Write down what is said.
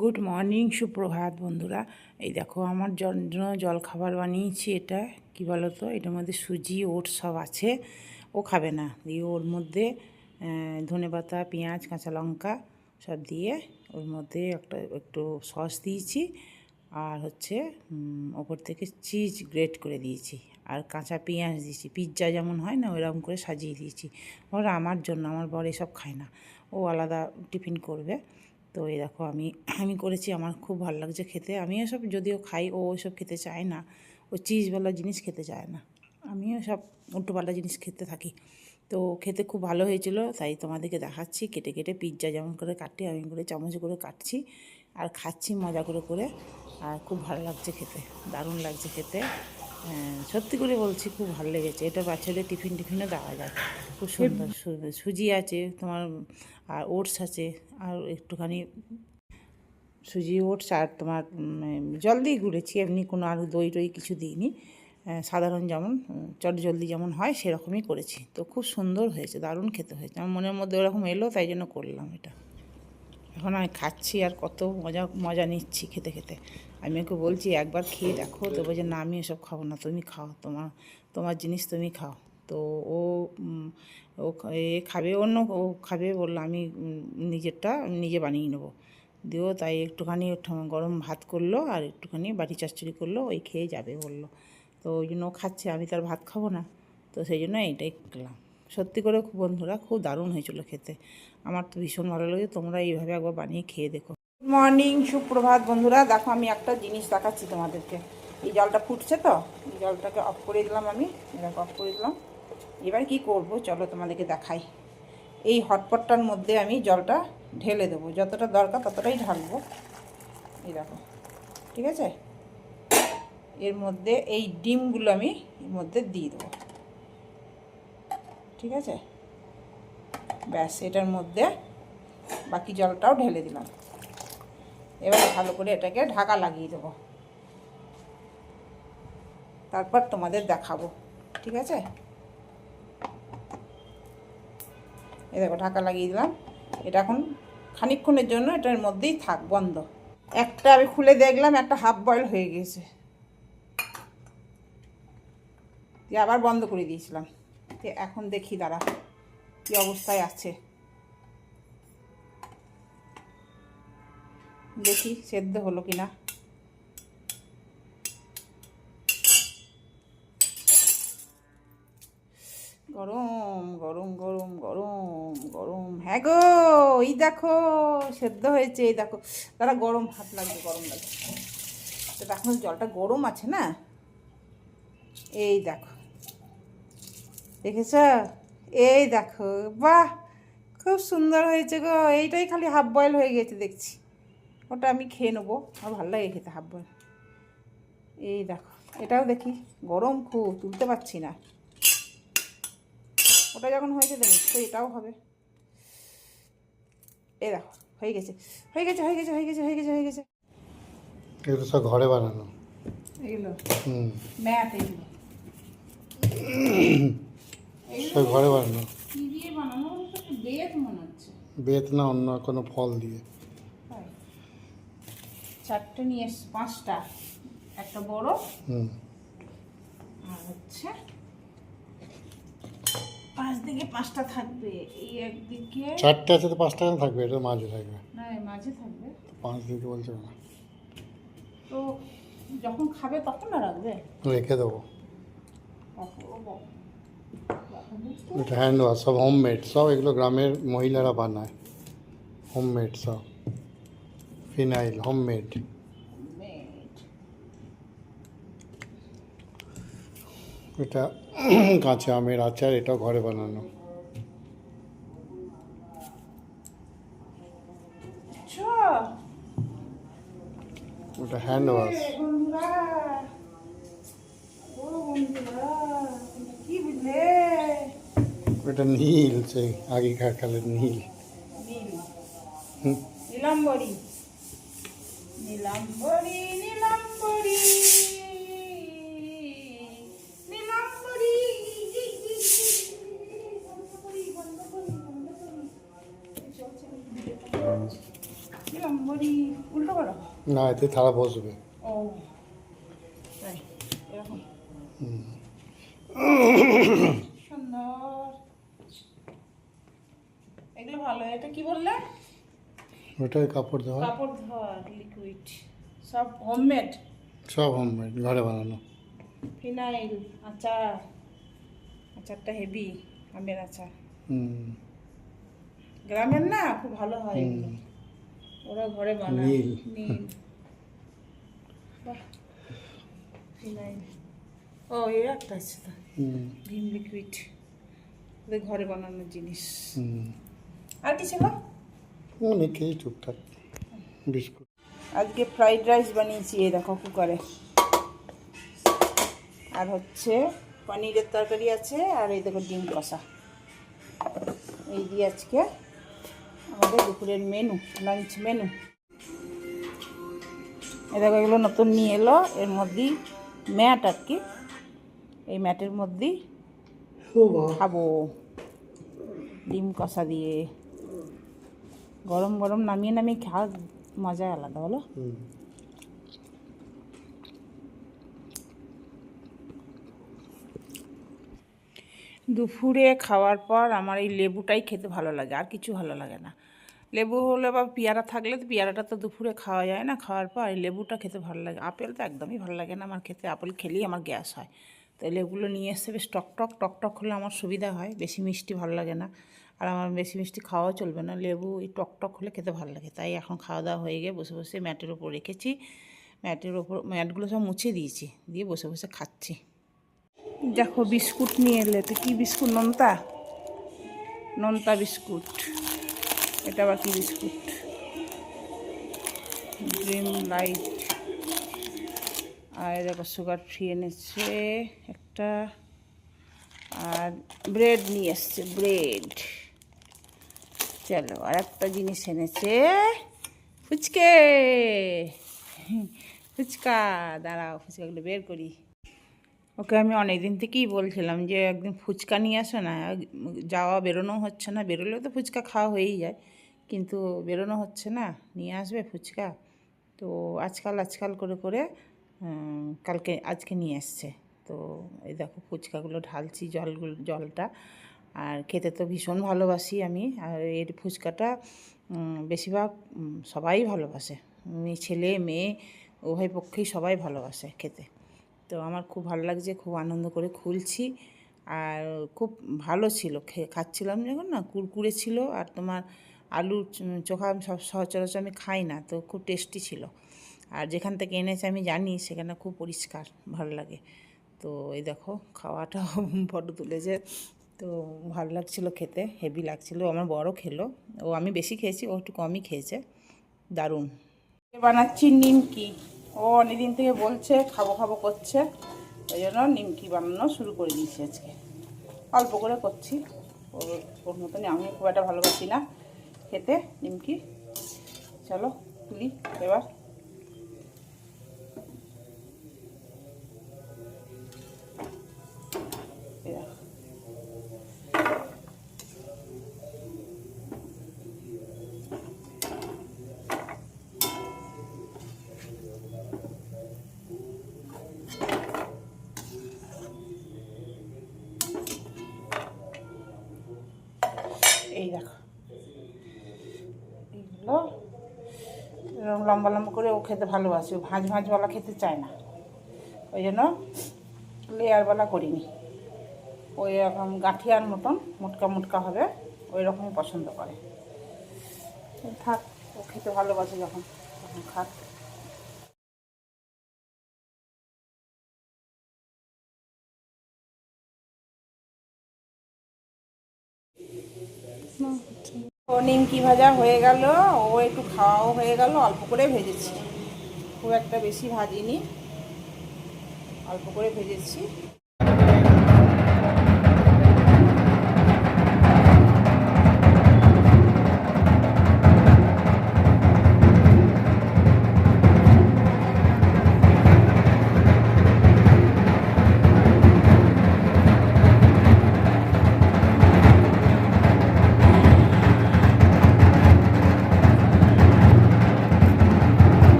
Good morning, সুপ্রভাত বন্ধুরা। এই দেখো আমার জন্য জলখাবার বানিয়েছি। এটা কি বলো তো, এটার মধ্যে সুজি ওটস সব আছে। ও খাবে না, দিয়ে ওর মধ্যে ধনেপাতা, পেঁয়াজ, কাঁচা লঙ্কা সব দিয়ে ওর মধ্যে একটু সস দিয়েছি, আর হচ্ছে ওপর থেকে চিজ গ্রেট করে দিয়েছি, আর কাঁচা পেঁয়াজ দিয়েছি। পিৎজা যেমন হয় না, ওইরকম করে সাজিয়ে দিয়েছি। ওরা আমার জন্য, আমার বর এসব খায় না, ও আলাদা টিফিন করবে। তো এই দেখো আমি করেছি, আমার খুব ভালো লাগছে খেতে। আমি এসব যদিও খাই, ও ওইসব খেতে চায় না, ও চিজওয়ালা জিনিস খেতে চায় না। আমিও সব উল্টোপাল্টা জিনিস খেতে থাকি। তো খেতে খুব ভালো হয়েছিল, তাই তোমাদেরকে দেখাচ্ছি। কেটে কেটে পিৎজা যেমন করে কাটি, আমি করে চামচ করে কাটছি আর খাচ্ছি মজা করে করে। আর খুব ভালো লাগছে খেতে, দারুণ লাগছে খেতে। সত্যি করে বলছি, খুব ভালো লেগেছে। এটা বাচ্চাদের টিফিনও দেওয়া যায়, খুব সুন্দর। সুজি আছে তোমার, আর ওটস আছে, আর একটুখানি সুজি ওটস, আর তোমার জল দিয়ে গুলেছি, এমনি কোনো আর দই টই কিছু দিইনি। সাধারণ যেমন চটজলদি যেমন হয় সেরকমই করেছি। তো খুব সুন্দর হয়েছে, দারুণ খেতে হয়েছে। আমার মনের মধ্যে ওরকম এলো, তাই জন্য করলাম এটা। এখন আমি খাচ্ছি আর কত মজা নিচ্ছি খেতে খেতে। আমি ওকে বলছি একবার খেয়ে দেখো, তো বলছে না, আমি এসব খাবো না, তুমি খাও, তোমার জিনিস তুমি খাও। তো ও ও খাবে, অন্য ও খাবে বললো, আমি নিজেরটা নিজে বানিয়ে নেবো। দিয়েও তাই একটুখানি গরম ভাত করলো আর একটুখানি বাটি চচ্চড়ি করলো, ওই খেয়ে যাবে বললো। তো ওই জন্য ও খাচ্ছে, আমি তার ভাত খাবো না, তো সেই জন্য এইটাই করলাম। সত্যি করে খুব বন্ধুরা, খুব দারুণ হয়েছিল খেতে। আমার তো ভীষণ ভালো লাগে, তোমরা এইভাবে একবার বানিয়ে খেয়ে দেখো। গুড মর্নিং, সুপ্রভাত বন্ধুরা। দেখো আমি একটা জিনিস দেখাচ্ছি তোমাদেরকে। এই জলটা ফুটছে, তো এই জলটাকে অফ করে দিলাম আমি, এটাকে অফ করে দিলাম। এবার কি করব চলো তোমাদেরকে দেখাই। এই হটপটটার মধ্যে আমি জলটা ঢেলে দেবো, যতটা দরকার ততটাই ঢালবো। এই দেখো, ঠিক আছে। এর মধ্যে এই ডিমগুলো আমি এর মধ্যে দিয়ে দেবো, ঠিক আছে। ব্যাস, এটার মধ্যে বাকি জলটাও ঢেলে দিলাম। এবার ভালো করে এটাকে ঢাকা লাগিয়ে দেবো, তারপর তোমাদের দেখাবো, ঠিক আছে। এই দেখো, ঢাকা লাগিয়ে দিলাম। এটা এখন খানিকক্ষণের জন্য এটার মধ্যেই থাক, বন্ধ। একটা আমি খুলে দেখলাম, একটা হাফ বয়েল হয়ে গেছে, দিয়ে আবার বন্ধ করে দিয়েছিলাম। এখন দেখি দাঁড়া কি অবস্থায় আছে, দেখি সেদ্ধ হলো কিনা। গরম গরম গরম গরম গরম, হ্যাঁ গো, এই দেখো সেদ্ধ হয়েছে। এই দেখো, তারা গরম ভাত লাগবে, গরম লাগবে। তো এখন জলটা গরম আছে না, এই দেখো, দেখেছ? এই দেখো, বাহ, খুব সুন্দর হয়েছে গো। এইটাই খালি হাফ বয়েল হয়ে গেছে দেখছি। ওটা আমি খেয়ে নেবো, আমার ভালো লাগে খেতে হাফ বয়েল। এই দেখো, এটাও দেখি, গরম খুব, তুলতে পারছি না। ওটা যখন হয়েছে দেখি, তো এটাও হবে। এই দেখো, হয়ে গেছে হয়ে গেছে হয়ে গেছে হয়ে গেছে হয়ে গেছে হয়ে গেছে। এগুলো সব ঘরে বানানো, এগুলো ম্যাথ, এগুলো সব ঘরে বানানো। কি দিয়ে বানানো? বেত মনে হচ্ছে। বেত না, অন্য কোনো ফল দিয়ে। চারটে নিয়ে এসছি, 5টা, একটা বড়, আর হচ্ছে 5 দিকে 5টা থাকবে। এই একদিকে 4টে আছে, তো 5টা থাকবে, এটা মাঝে থাকবে না, মাঝে থাকবে। 5 দিকে বলছে না, তো যখন খাবে তখন না রাখবে, রেখে দেবো। এটা হ্যান্ড ওয়াশ, সব হোমমেড, সব এগুলো গ্রামের মহিলারা বানায়, হোমমেড সব, ফিনাইল হোমমেড। এটা কাঁচা আমের আচার, এটাও ঘরে বানানো। ওটা হ্যান্ড ওয়াশ। কি বুঝলে? এটা নীল, সেই আগেকার কালের নীল। নীলাম্বরী, নীলাম্বরী, নীলাম্বরী, নীলাম্বরী। দিলাম বড়ি উল্টো করো। না, এতে থালা বসবে। ও তাই, এরকম সুন্দর। এগুলো ভালো। এটা কি বললে? ওটাই কাপড় দেওয়া, কাপড় ধোয়া লিকুইড, সব হোমমেড। সব হোমমেড, ঘরে বানানো। ফিনাইল, আচার, আচারটা হেভি, আমের আচার। গ্রামের না, খুব ভালো হয় এগুলো, ওরা ঘরে বানায়। নীল। নীল, বাহ। ফিনাইল, ও এর একটা আছে তো, ভিম লিকুইড, ওদের ঘরে বানানোর জিনিস। আর কি ছিল? অনেকেই টুকটাক বিস্কুট। আজকে ফ্রাইড রাইস বানিয়েছি, এই দেখো কুকারে। আর হচ্ছে পনিরের তরকারি আছে, আর এই দেখো ডিম কষা। এই দিয়ে আজকে আমাদের দুপুরের মেনু, লাঞ্চ মেনু। এই দেখো এগুলো নতুন নিয়ে এলো, এর মধ্যেই ম্যাট আর কি, এই ম্যাটের মধ্যেই খাবো ডিম কষা দিয়ে। গরম গরম নামিয়ে নামিয়ে খাওয়ার মজা আলাদা, বলো? দুপুরে খাওয়ার পর আমার এই লেবুটাই খেতে ভালো লাগে, আর কিছু ভালো লাগে না। লেবু হলে বা পেয়ারা থাকলে তো, পেয়ারাটা তো দুপুরে খাওয়া যায় না, খাওয়ার পর এই লেবুটা খেতে ভালো লাগে। আপেল তো একদমই ভালো লাগে না আমার খেতে, আপেল খেলেই আমার গ্যাস হয়। তো এই লেবুগুলো নিয়ে এসে বেশ টকটক টকটক হলে আমার সুবিধা হয়, বেশি মিষ্টি ভালো লাগে না, আর আমার বেশি মিষ্টি খাওয়াও চলবে না, লেবু এই টকটক হলে খেতে ভালো লাগে। তাই এখন খাওয়া দাওয়া হয়ে গিয়ে বসে বসে ম্যাটের ওপর রেখেছি, ম্যাটের ওপর ম্যাটগুলো সব মুছে দিয়েছি, দিয়ে বসে বসে খাচ্ছি। দেখো বিস্কুট নিয়ে এলে, তো কী বিস্কুট? নোনতা, নোনতা বিস্কুট। এটা আবার কি বিস্কুট? Dream light. আর দেখো সুগার ফ্রি এনেছে একটা, আর ব্রেড নিয়ে এসছে, ব্রেড। চলো, আর একটা জিনিস এনেছে, ফুচকে, ফুচকা। দাঁড়াও, ফুচকাগুলো বের করি। ওকে আমি অনেক দিন থেকেই বলছিলাম যে একদিন ফুচকা নিয়ে আসো না, যাওয়া বেরোনো হচ্ছে না, বেরোলেও তো ফুচকা খাওয়া হয়েই যায়, কিন্তু বেরোনো হচ্ছে না, নিয়ে আসবে ফুচকা। তো আজকাল করে করে আজকে নিয়ে এসছে। তো এই দেখো ফুচকাগুলো ঢালছি, জলটা। আর খেতে তো ভীষণ ভালোবাসি আমি, আর এর ফুচকাটা বেশিরভাগ সবাই ভালোবাসে, ছেলে মেয়ে উভয় পক্ষেই সবাই ভালোবাসে খেতে। তো আমার খুব ভালো লাগছে, খুব আনন্দ করে খুলছি, আর খুব ভালো ছিল, খাচ্ছিলাম যখন না, কুরকুরে ছিল, আর তোমার আলু চোখা সব সচরাচর আমি খাই না, তো খুব টেস্টি ছিল। আর যেখান থেকে এনেছে আমি জানি সেখানে খুব পরিষ্কার, ভালো লাগে। তো এই দেখো খাওয়াটা ফটো তুলেছে, তো ভালো লাগছিলো খেতে, হেভি লাগছিলো। আমার বড় খেলো, ও আমি বেশি খেয়েছি, ও একটু কমই খেয়েছে। দারুণ। বানাচ্ছি নিমকি, ও অনেকদিন থেকে বলছে খাবো খাবো করছে, ওই জন্য নিমকি বানানো শুরু করে দিয়েছি আজকে। অল্প করে করছি, ওর মতনই, আমি খুব একটা ভালোবাসি না খেতে নিমকি। চলো তুলি এবার। এই দেখো এইগুলো এরকম লম্বা লম্বা করে ও খেতে ভালোবাসে, ও ভাঁজওয়ালা খেতে চায় না, ওই জন্য লেয়ারওয়ালা করিনি। ওই রকম গাঁঠিয়ার মতন মোটকা মোটকা হবে, ওই রকমই পছন্দ করে। থাক, ও খেতে ভালোবাসে যখন, তখন খাক। ও নিমকি ভাজা হয়ে গেল, ও একটু খাওয়াও হয়ে গেল, অল্প করে ভেজেছি, খুব একটা বেশি ভাজিনি, অল্প করে ভেজেছি।